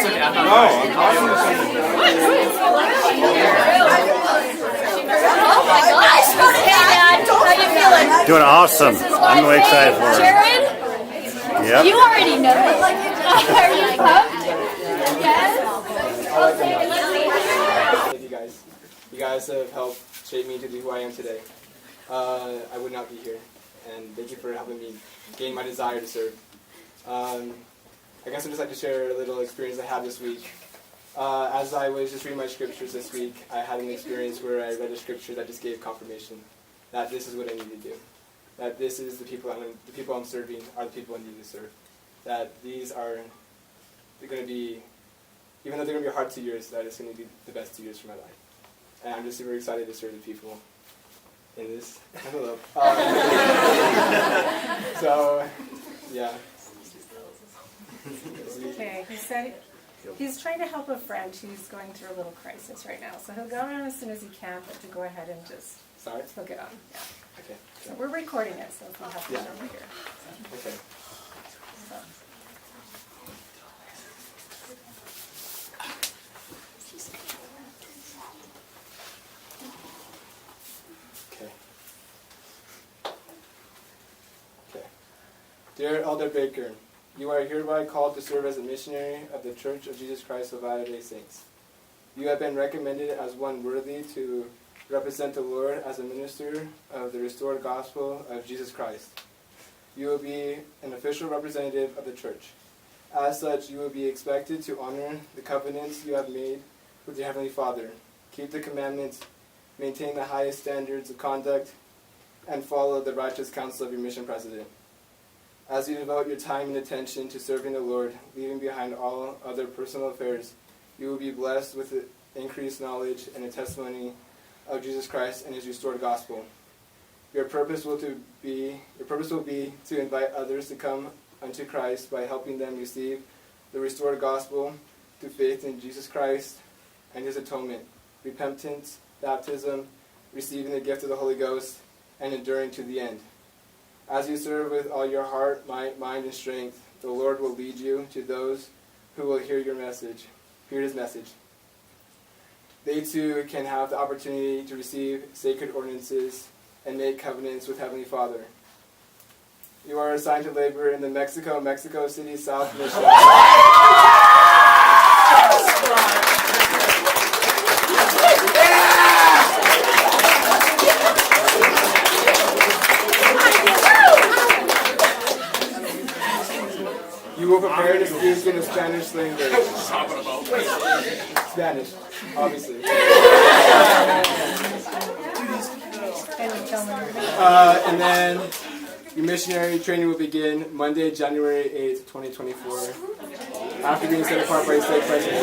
Oh my gosh! Hey Dad, how you feeling? Doing awesome. I'm really excited for it. Jared? Yep. You already know. Are you pumped? Yes? Thank you guys. You guys have helped shape me to be who I am today. I would not be here. And thank you for helping me gain my desire to serve. I guess I'd just like to share a little experience I had this week. As I was just reading my scriptures this week, I had an experience where I read a scripture that just gave confirmation that this is what I need to do. That this is the people I'm serving are the people I need to serve. That these are going to be, even though they're going to be hard 2 years, that it's going to be the best 2 years for my life. And I'm just super excited to serve the people in this envelope. So, yeah. Okay, he said he's trying to help a friend who's going through a little crisis right now. So he'll go on as soon as he can, but to go ahead and just he'll get on. Yeah. Okay. So we're recording it, so if we have to Yeah. over here. So. Okay. Dear Elder Baker, you are hereby called to serve as a missionary of the Church of Jesus Christ of Latter-day Saints. You have been recommended as one worthy to represent the Lord as a minister of the restored gospel of Jesus Christ. You will be an official representative of the Church. As such, you will be expected to honor the covenants you have made with your Heavenly Father, keep the commandments, maintain the highest standards of conduct, and follow the righteous counsel of your mission president. As you devote your time and attention to serving the Lord, leaving behind all other personal affairs, you will be blessed with increased knowledge and a testimony of Jesus Christ and His restored gospel. Your purpose will be to invite others to come unto Christ by helping them receive the restored gospel through faith in Jesus Christ and His atonement, repentance, baptism, receiving the gift of the Holy Ghost, and enduring to the end. As you serve with all your heart, might, mind, and strength, the Lord will lead you to those who will hear His message. They too can have the opportunity to receive sacred ordinances and make covenants with Heavenly Father. You are assigned to labor in the Mexico City South Mission. You will prepare to speak in the Spanish language. Spanish, obviously. And then your missionary training will begin Monday, January 8th, 2024. After being set apart by your state president.